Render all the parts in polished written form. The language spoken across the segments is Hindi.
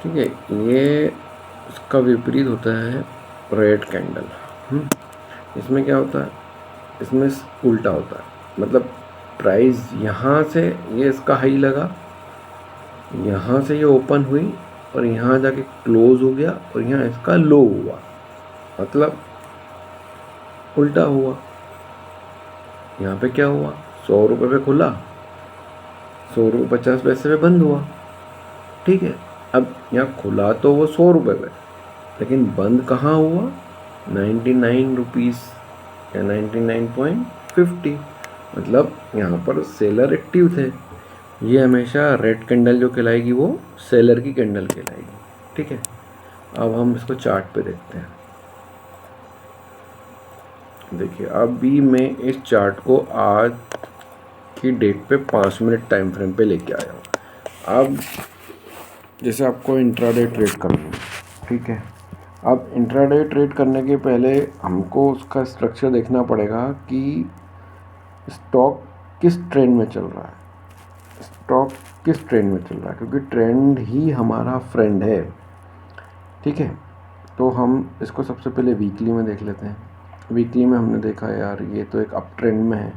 ठीक है। ये इसका विपरीत होता है रेड कैंडल। इसमें क्या होता है, इसमें उल्टा होता है, मतलब प्राइस यहाँ से ये इसका हाई लगा, यहाँ से ये ओपन हुई और यहाँ जाके क्लोज हो गया और यहाँ इसका लो हुआ, मतलब उल्टा हुआ। यहाँ पे क्या हुआ, 100 रुपये पे खुला, 100 रुपये 50 पैसे पे बंद हुआ। ठीक है, अब यहाँ खुला तो वो 100 रुपये पे, लेकिन बंद कहाँ हुआ, 99 रुपीज़ या 99.50। मतलब यहाँ पर सेलर एक्टिव थे। ये हमेशा रेड कैंडल जो कहलाएगी वो सेलर की कैंडल कहलाएगी। ठीक है, अब हम इसको चार्ट पे देखते हैं। देखिए, अभी मैं इस चार्ट को आज की डेट पे 5 मिनट टाइम फ्रेम पे लेके आया हूँ। अब जैसे आपको इंट्राडे ट्रेड करना है, ठीक है। अब इंट्राडे ट्रेड करने के पहले हमको उसका स्ट्रक्चर देखना पड़ेगा कि स्टॉक किस ट्रेंड में चल रहा है, स्टॉक किस ट्रेंड में चल रहा है, क्योंकि ट्रेंड ही हमारा फ्रेंड है। ठीक है, तो हम इसको सबसे पहले वीकली में देख लेते हैं। वीकली में हमने देखा यार ये तो एक अप ट्रेंड में है।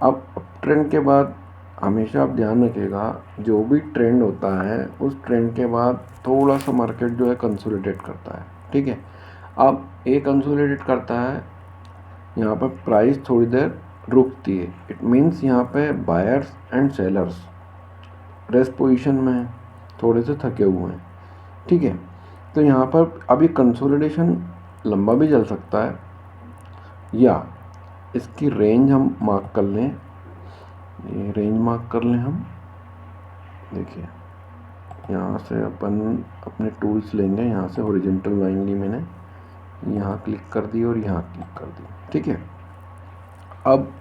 अब अप ट्रेंड के बाद हमेशा आप ध्यान रखिएगा, जो भी ट्रेंड होता है उस ट्रेंड के बाद थोड़ा सा मार्केट जो है कंसोलिडेट करता है। ठीक है, अब ये कंसोलिडेट करता है, यहाँ पर प्राइस थोड़ी देर रुकती है। इट मीन्स यहाँ पे buyers and sellers rest position में है, थोड़े से थके हुए हैं। ठीक है, तो यहाँ पर अभी कंसोलिडेशन लंबा भी चल सकता है, या इसकी रेंज हम मार्क कर लें, ये रेंज मार्क कर लें हम। देखिए, यहाँ से अपन अपने टूल्स लेंगे, यहाँ से हॉरिजॉन्टल लाइन ली मैंने, यहाँ क्लिक कर दी और यहाँ क्लिक कर दी। ठीक है, अब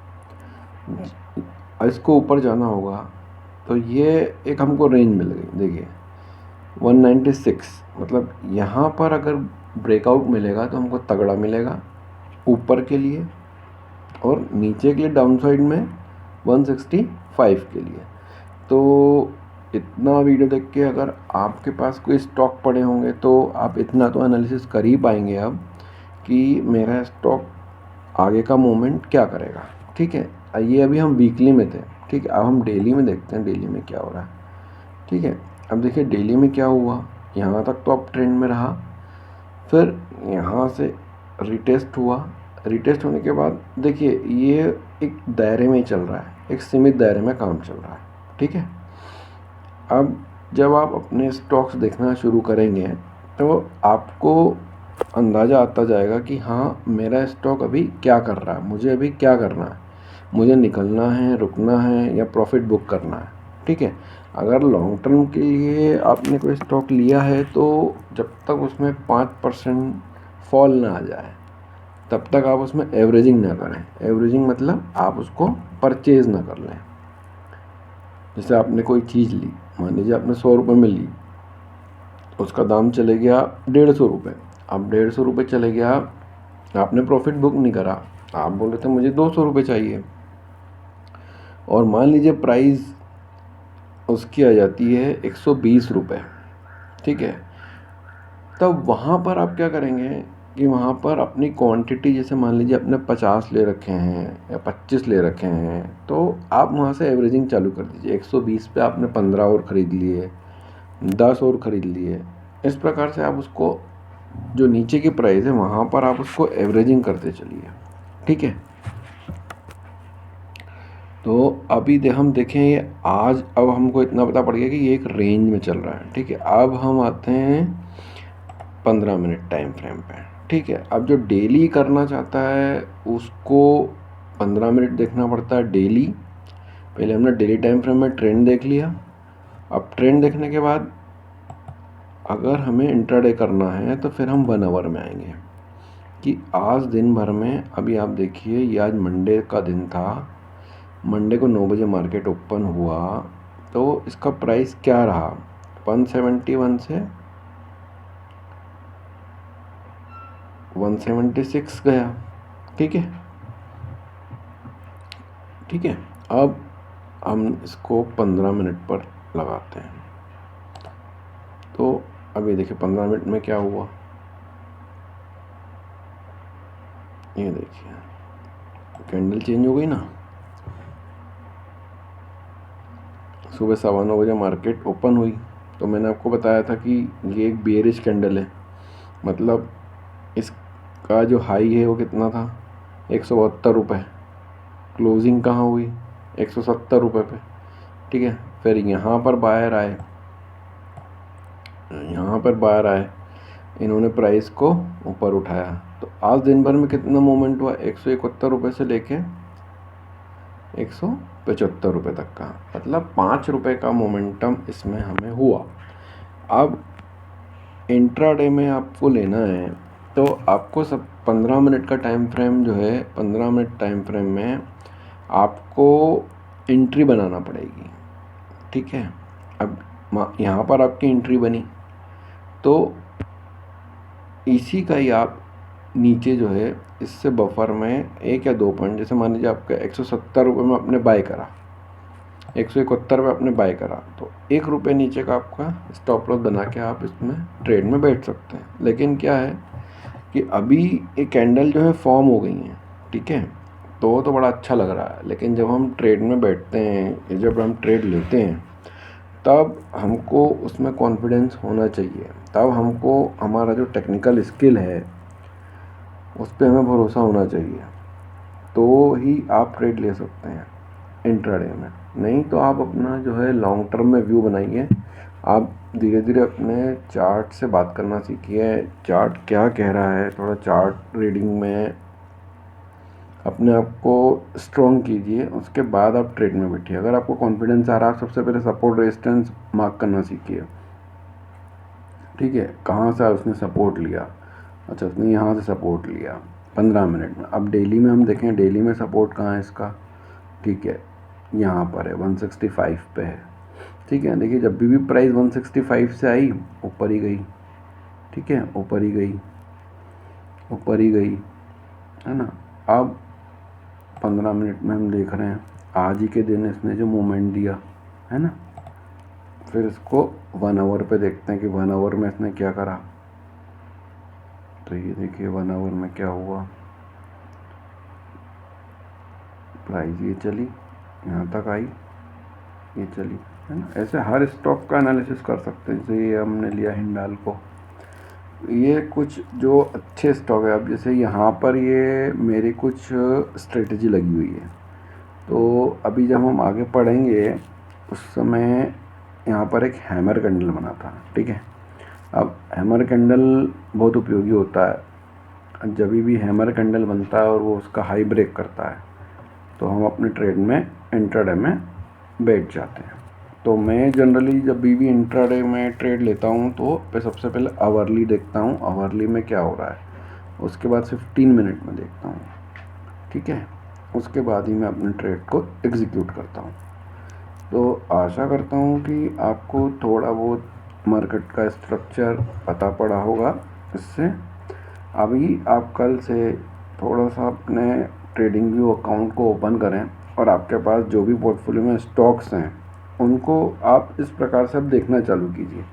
इसको ऊपर जाना होगा तो ये एक हमको रेंज मिल गई। देखिए 196, मतलब यहाँ पर अगर ब्रेकआउट मिलेगा तो हमको तगड़ा मिलेगा ऊपर के लिए, और नीचे के लिए डाउन साइड में 165 के लिए। तो इतना वीडियो देख के अगर आपके पास कोई स्टॉक पड़े होंगे तो आप इतना तो एनालिसिस कर ही पाएंगे अब कि मेरा स्टॉक आगे का मूवमेंट क्या करेगा। ठीक है, ये अभी हम वीकली में थे। ठीक है, अब हम डेली में देखते हैं डेली में क्या हो रहा है। ठीक है, अब देखिए डेली में क्या हुआ, यहाँ तक तो अप ट्रेंड में रहा, फिर यहाँ से रिटेस्ट हुआ। रिटेस्ट होने के बाद देखिए ये एक दायरे में चल रहा है, एक सीमित दायरे में काम चल रहा है। ठीक है, अब जब आप अपने स्टॉक्स देखना शुरू करेंगे तो आपको अंदाज़ा आता जाएगा कि हाँ मेरा स्टॉक अभी क्या कर रहा है, मुझे अभी क्या करना है, मुझे निकलना है, रुकना है, या प्रॉफिट बुक करना है। ठीक है, अगर लॉन्ग टर्म के लिए आपने कोई स्टॉक लिया है तो जब तक उसमें 5% फॉल ना आ जाए तब तक आप उसमें एवरेजिंग ना करें। एवरेजिंग मतलब आप उसको परचेज़ ना कर लें। जैसे आपने कोई चीज़ ली, मान लीजिए आपने 100 रुपये में ली, उसका दाम चले गया 150 रुपये। अब 150 रुपये चले गया, आपने प्रॉफिट बुक नहीं करा, आप बोल रहे थे मुझे 200 रुपये चाहिए, और मान लीजिए प्राइस उसकी आ जाती है 120 रुपये। ठीक है, तब वहाँ पर आप क्या करेंगे कि वहाँ पर अपनी क्वांटिटी, जैसे मान लीजिए आपने 50 ले रखे हैं या 25 ले रखे हैं, तो आप वहाँ से एवरेजिंग चालू कर दीजिए। 120 पे आपने 15 और ख़रीद लिए, 10 और ख़रीद लिए। इस प्रकार से आप उसको, जो नीचे की प्राइस है वहाँ पर आप उसको एवरेजिंग करते चलिए। ठीक है, तो अभी हम देखें ये आज, अब हमको इतना पता पड़ गया कि ये एक रेंज में चल रहा है। ठीक है, अब हम आते हैं 15 मिनट टाइम फ्रेम पे। ठीक है, अब जो डेली करना चाहता है उसको 15 मिनट देखना पड़ता है डेली। पहले हमने डेली टाइम फ्रेम में ट्रेंड देख लिया। अब ट्रेंड देखने के बाद अगर हमें इंट्राडे करना है तो फिर हम 1 आवर में आएंगे कि आज दिन भर में, अभी आप देखिए ये आज मंडे का दिन था, मंडे को 9 बजे मार्केट ओपन हुआ तो इसका प्राइस क्या रहा, 171 से 176 गया। ठीक है, ठीक है, अब हम इसको 15 मिनट पर लगाते हैं। तो अभी देखिए 15 मिनट में क्या हुआ, ये देखिए कैंडल चेंज हो गई ना। सुबह 9:15 मार्केट ओपन हुई तो मैंने आपको बताया था कि ये एक बेयरिश कैंडल है, मतलब इसका जो हाई है वो कितना था 172 रुपये, क्लोजिंग कहाँ हुई 170 रुपये पे, ठीक है। फिर यहाँ पर बायर आए, इन्होंने प्राइस को ऊपर उठाया, तो आज दिन भर में कितना मूवमेंट हुआ 171 रुपये से लेके 175 रुपये तक का, मतलब 5 रुपये का मोमेंटम इसमें हमें हुआ। अब इंट्राडे में आपको लेना है तो आपको सब 15 मिनट का टाइम फ्रेम जो है, 15 मिनट टाइम फ्रेम में आपको एंट्री बनाना पड़ेगी, ठीक है। अब यहाँ पर आपकी एंट्री बनी तो इसी का ही आप नीचे जो है इससे बफर में 1 या 2 पॉइंट, जैसे मान लीजिए आपका 170 रुपये में आपने बाय करा, 171 में आपने बाय करा, तो 1 रुपये नीचे का आपका स्टॉप लॉस बना के आप इसमें ट्रेड में बैठ सकते हैं। लेकिन क्या है कि अभी ये कैंडल जो है फॉर्म हो गई हैं, ठीक है, तो बड़ा अच्छा लग रहा है। लेकिन जब हम ट्रेड में बैठते हैं, जब हम ट्रेड लेते हैं, तब हमको उसमें कॉन्फिडेंस होना चाहिए, तब हमको हमारा जो टेक्निकल स्किल है उस पर हमें भरोसा होना चाहिए, तो ही आप ट्रेड ले सकते हैं इंट्राडे में। नहीं तो आप अपना जो है लॉन्ग टर्म में व्यू बनाइए, आप धीरे धीरे अपने चार्ट से बात करना सीखिए, चार्ट क्या कह रहा है, थोड़ा चार्ट रीडिंग में अपने आप को स्ट्रॉन्ग कीजिए, उसके बाद आप ट्रेड में बैठिए। अगर आपको कॉन्फिडेंस आ रहा है, आप सबसे पहले सपोर्ट रेजिस्टेंस मार्क करना सीखिए, ठीक है। कहाँ से उसने सपोर्ट लिया, अच्छा उसने यहाँ से सपोर्ट लिया 15 मिनट में। अब डेली में हम देखें, डेली में सपोर्ट कहाँ है इसका, ठीक है, यहाँ पर है 165 पे है, ठीक है। देखिए जब भी प्राइस 165 से आई ऊपर ही गई, ठीक है, ऊपर ही गई, है ना। अब 15 मिनट में हम देख रहे हैं आज ही के दिन इसने जो मूवमेंट दिया है ना, फिर इसको 1 आवर पे देखते हैं कि 1 आवर में इसने क्या करा। तो ये देखिए 1 आवर में क्या हुआ, प्राइस ये चली यहाँ तक आई, ये चली, है ना। ऐसे हर स्टॉक का एनालिसिस कर सकते हैं। जैसे ये हमने लिया हिंडाल को, ये कुछ जो अच्छे स्टॉक है, अब जैसे यहाँ पर ये मेरी कुछ स्ट्रेटजी लगी हुई है, तो अभी जब हम आगे पढ़ेंगे उस समय यहाँ पर एक हैमर कैंडल बना था, ठीक है। अब हैमर कैंडल बहुत उपयोगी होता है, जब भी हैमर कैंडल बनता है और वो उसका हाई ब्रेक करता है तो हम अपने ट्रेड में इंट्राडे में बैठ जाते हैं। तो मैं जनरली जब भी इंट्राडे में ट्रेड लेता हूँ तो मैं सबसे पहले आवरली देखता हूँ, आवरली में क्या हो रहा है, उसके बाद 15 मिनट में देखता हूँ, ठीक है। उसके बाद ही मैं अपने ट्रेड को एग्जीक्यूट करता हूँ। तो आशा करता हूँ कि आपको थोड़ा बहुत मार्केट का स्ट्रक्चर पता पड़ा होगा इससे। अभी आप कल से थोड़ा सा अपने ट्रेडिंग व्यू अकाउंट को ओपन करें और आपके पास जो भी पोर्टफोलियो में स्टॉक्स हैं उनको आप इस प्रकार से अब देखना चालू कीजिए।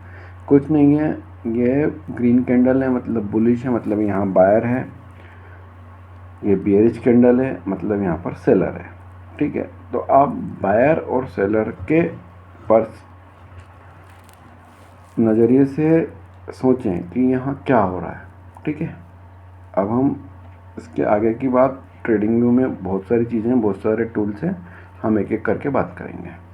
कुछ नहीं है, ये ग्रीन कैंडल है मतलब बुलिश है, मतलब यहाँ बायर है, ये बियरिश कैंडल है मतलब यहाँ पर सेलर है, ठीक है। तो आप बायर और सेलर के पर नज़रिए से सोचें कि यहाँ क्या हो रहा है, ठीक है। अब हम इसके आगे की बात, ट्रेडिंग व्यू में बहुत सारी चीज़ें हैं, बहुत सारे टूल्स हैं, हम एक एक करके बात करेंगे।